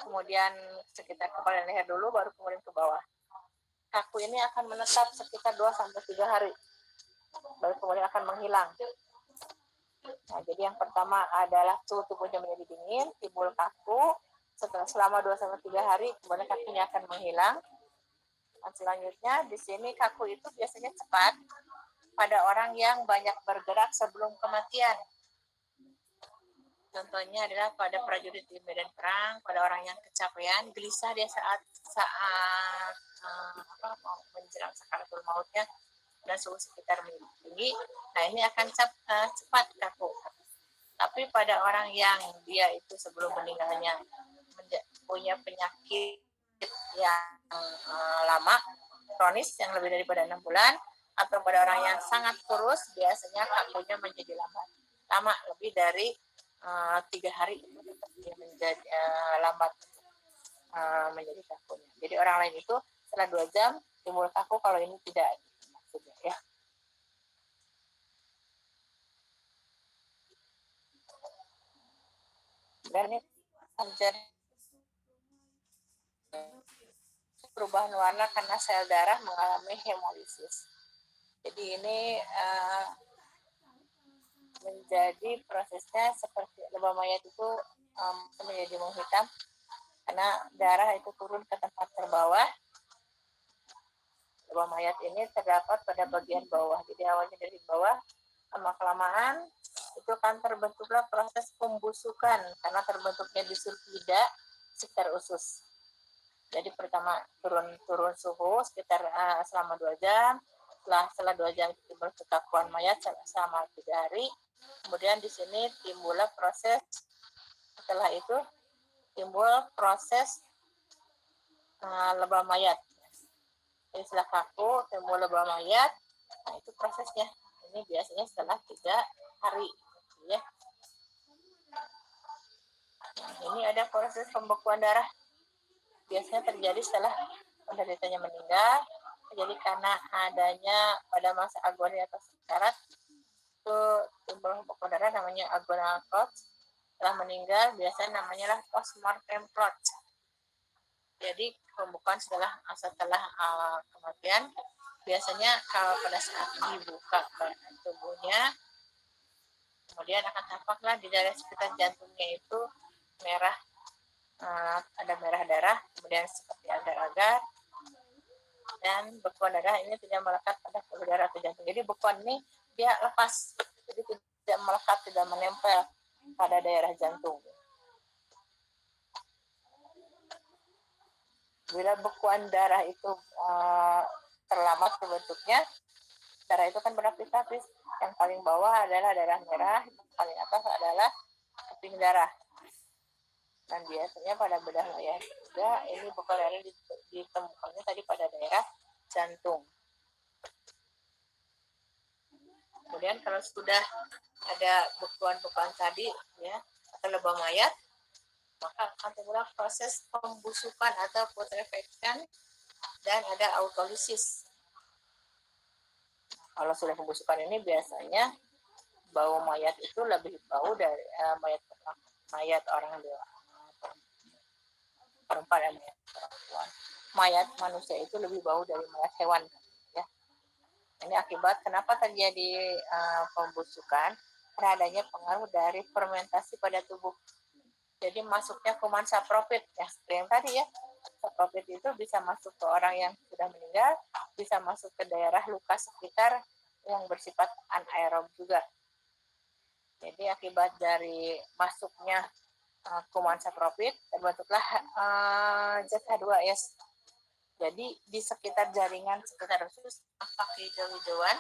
kemudian sekitar kepala dan leher dulu, baru kemudian ke bawah. Kaku ini akan menetap sekitar 2-3 hari, baru kemudian akan menghilang. Nah, jadi yang pertama adalah suhu tubuhnya menjadi dingin, timbul kaku, selama 2-3 hari, kemudian kakinya akan menghilang. Dan selanjutnya di sini kaku itu biasanya cepat pada orang yang banyak bergerak sebelum kematian. Contohnya adalah pada prajurit di medan perang, pada orang yang kecapean, gelisah dia saat mau menjelang sakaratul mautnya dan suhu sekitar tinggi. Nah, ini akan cepat kaku. Tapi pada orang yang dia itu sebelum meninggalnya punya penyakit yang lama, kronis yang lebih daripada 6 bulan, atau pada orang yang sangat kurus, biasanya kakunya menjadi lama lebih dari 3 hari itu tetap dia menjadi lambat menjadi kakunya. Jadi orang lain itu setelah 2 jam timbul kaku, kalau ini tidak maksudnya ya. Dan ini terjadi perubahan warna karena sel darah mengalami hemolisis. Jadi ini menjadi prosesnya seperti lebah mayat itu menjadi menghitam karena darah itu turun ke tempat terbawah. Lebah mayat ini terdapat pada bagian bawah. Jadi awalnya dari bawah, lama-kelamaan itu kan terbentuklah proses pembusukan karena terbentuknya di sulfida sekitar usus. Jadi pertama turun suhu sekitar selama 2 jam. Setelah 2 jam timbul kekakuan mayat selama 3 hari. Kemudian di sini timbullah proses, setelah itu timbul proses lebah mayat. Jadi setelah kaku timbul lebah mayat. Nah, itu prosesnya. Ini biasanya setelah 3 hari ya. Nah, ini ada proses pembekuan darah. Biasanya terjadi setelah penderitanya meninggal. Jadi karena adanya pada masa agoni atau sekarat itu timbul pembekuan darah namanya agonal clot. Setelah meninggal biasanya namanya lah postmortem clot. Jadi pembukaan setelah kematian biasanya kalau pada saat dibuka tubuhnya, kemudian akan tampaklah di daerah sekitar jantungnya itu merah, ada merah darah, kemudian seperti agar-agar, dan bekuan darah ini tidak melekat pada pembuluh darah atau jantung. Jadi bekuan ini dia lepas, jadi tidak melekat, tidak menempel pada daerah jantung. Bila bekuan darah itu terlambat terbentuknya, darah itu kan berlapis-lapis. Yang paling bawah adalah darah merah, yang paling atas adalah keping darah. Dan biasanya pada bedah mayat juga ini bekuan darah ditemukannya tadi pada daerah jantung. Kemudian kalau sudah ada bekuan-bekuan tadi ya atau lebah mayat, maka akan timbul proses pembusukan atau putrefaction dan ada autolisis. Kalau sudah pembusukan ini biasanya bau mayat itu lebih bau dari mayat orang dewasa, perempuan dan mayat perempuan. Mayat manusia itu lebih bau dari mayat hewan ya. Ini akibat kenapa terjadi pembusukan, karena adanya pengaruh dari fermentasi pada tubuh. Jadi masuknya kuman saprofit ya, seperti yang tadi ya. Saprofit itu bisa masuk ke orang yang sudah meninggal, bisa masuk ke daerah luka sekitar yang bersifat anaerob juga. Jadi akibat dari masuknya kuman saprofit terbentuklah zat H2S. Jadi di sekitar jaringan sekitar usus tampak hijau-hijauan.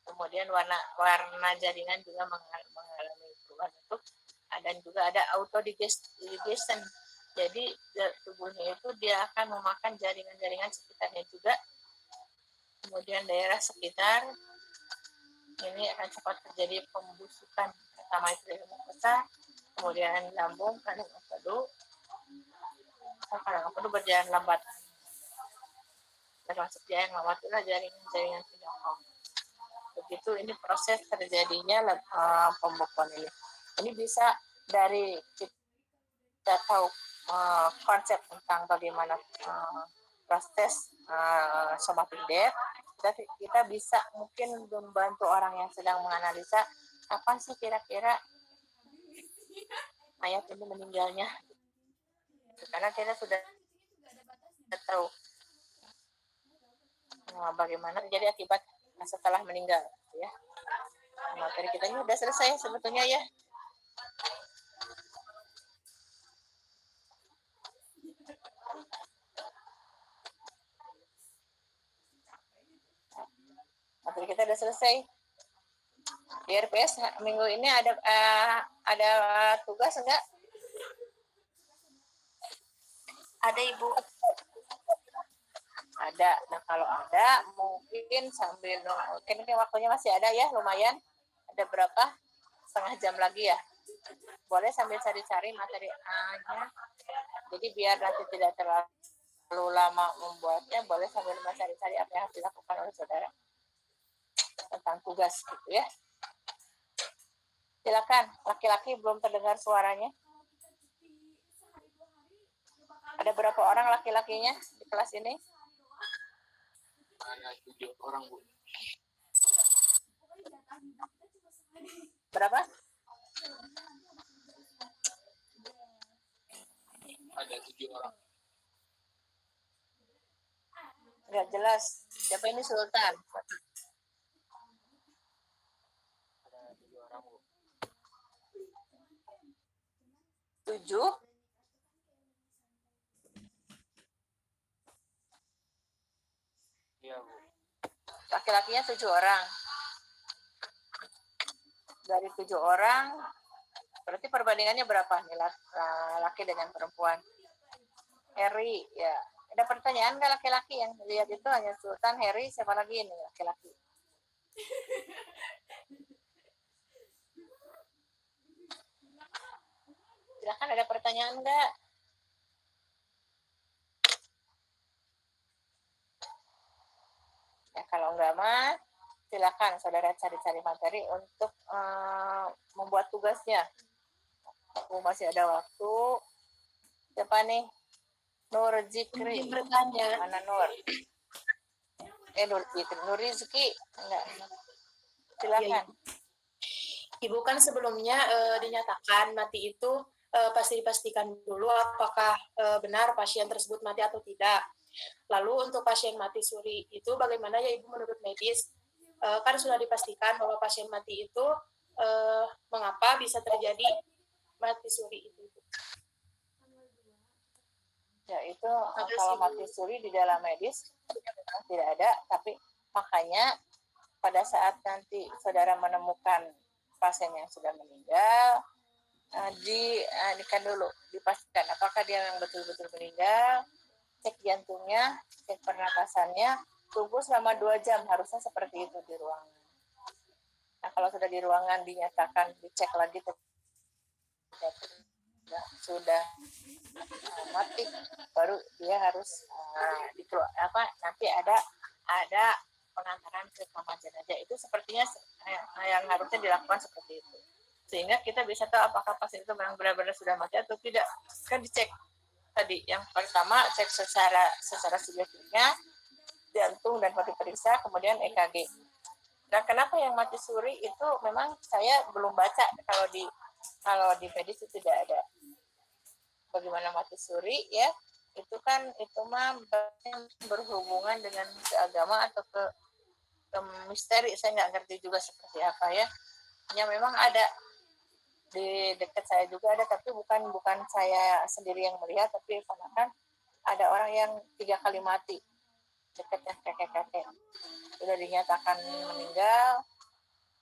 Kemudian warna jaringan juga mengalami perubahan bentuk. Dan juga ada autodigestion. Jadi tubuhnya itu dia akan memakan jaringan-jaringan sekitarnya juga. Kemudian daerah sekitar ini akan cepat terjadi pembusukan. Pertama itu dari mukosa, kemudian lambung, kandung empedu. Kandung empedu berjalan lambat. Termasuk jaring lambat itulah jaringan-jaringan penyokong. Begitu ini proses terjadinya pembekuan ini. Ini bisa dari kita tahu konsep tentang bagaimana proses somatic death, kita bisa mungkin membantu orang yang sedang menganalisa kapan sih kira-kira mayat ini meninggalnya. Karena kita sudah tahu bagaimana terjadi akibat setelah meninggal, ya. Materi kita ini sudah selesai sebetulnya ya. Materi kita sudah selesai. Di RPS minggu ini ada tugas enggak? Ada Ibu. Ada. Nah kalau ada mungkin sambil mungkin waktunya masih ada ya, lumayan. Ada berapa? Setengah jam lagi ya. Boleh sambil cari-cari materi A-nya. Jadi biar nanti tidak terlalu lama membuatnya, boleh sambil mencari-cari apa yang harus dilakukan oleh saudara tentang tugas gitu ya. Silakan, laki-laki belum terdengar suaranya. Ada berapa orang laki-lakinya di kelas ini? Ada 7 orang, Bu. Berapa? Ada 7 orang. Nggak jelas. Siapa ini Sultan? Ada 7 orang, Bu. 7? Iya, Bu. Laki-lakinya 7 orang. Dari 7 orang, berarti perbandingannya berapa nih laki dengan perempuan? Heri, ya. Ada pertanyaan nggak laki-laki yang lihat itu hanya Sultan, Heri, siapa lagi ini laki-laki? Silakan, ada pertanyaan nggak? Ya kalau nggak mah, silakan saudara cari-cari materi untuk membuat tugasnya. Aku masih ada waktu. Siapa nih? Nur Zikri. Bertanya. Mana Nur? Nur Zikri. Nur Rizki. Enggak. Silakan. Ibu kan sebelumnya dinyatakan mati itu pasti dipastikan dulu apakah benar pasien tersebut mati atau tidak. Lalu untuk pasien mati suri itu bagaimana ya Ibu menurut medis? Kan sudah dipastikan bahwa pasien mati itu mengapa bisa terjadi mati suri itu? Ya itu kalau mati suri di dalam medis memang tidak ada, tapi makanya pada saat nanti saudara menemukan pasien yang sudah meninggal, dikan dulu, dipastikan apakah dia yang betul-betul meninggal, cek jantungnya, cek pernapasannya, tunggu selama 2 jam, harusnya seperti itu di ruangan. Nah kalau sudah di ruangan dinyatakan, dicek lagi sudah mati, baru dia harus nanti ada pengantaran ke kamar jenazah. Itu sepertinya yang harusnya dilakukan seperti itu, sehingga kita bisa tahu apakah pasien itu memang benar-benar sudah mati atau tidak. Kan dicek tadi, yang pertama cek secara subjektifnya jantung dan diperiksa, kemudian EKG. Nah kenapa yang mati suri itu memang saya belum baca, kalau di medis itu tidak ada. Bagaimana mati suri ya, itu kan itu mah berhubungan dengan keagama atau ke misteri, saya nggak ngerti juga seperti apa ya. Ya memang ada di dekat saya juga ada, tapi bukan saya sendiri yang melihat, tapi kan ada orang yang 3 kali mati dekatnya kakek-kakek, sudah dinyatakan meninggal,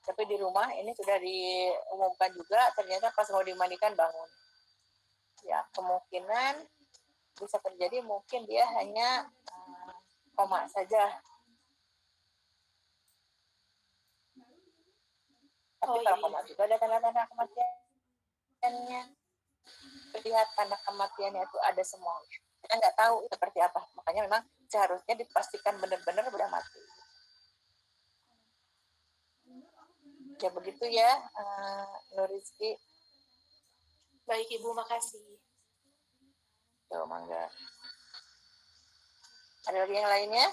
tapi di rumah ini sudah diumumkan juga, ternyata pas mau dimandikan bangun. Ya kemungkinan bisa terjadi mungkin dia hanya koma saja. Tapi kalau koma juga ada tanda-tanda kematiannya. Lihat tanda kematiannya itu ada semua. Kita nggak tahu seperti apa. Makanya memang seharusnya dipastikan benar-benar sudah mati. Ya begitu ya, Nur Rizki. Baik Ibu, makasih. Tuh, mangga. Ada lagi yang lainnya?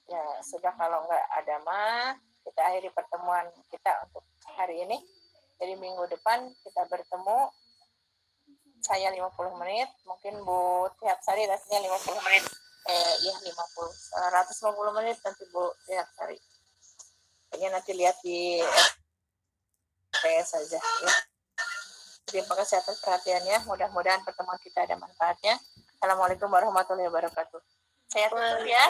Ya sudah, kalau nggak ada mah kita akhiri pertemuan kita untuk hari ini. Jadi minggu depan kita bertemu. Saya 50 menit, mungkin Bu Tiap Sari rasanya 50 menit. 150 menit nanti Bu Tiap Sari. Kayaknya nanti lihat di RPS saja ya. Terima kasih atas perhatiannya. Mudah-mudahan pertemuan kita ada manfaatnya. Assalamualaikum warahmatullahi wabarakatuh. Saya tutup ya.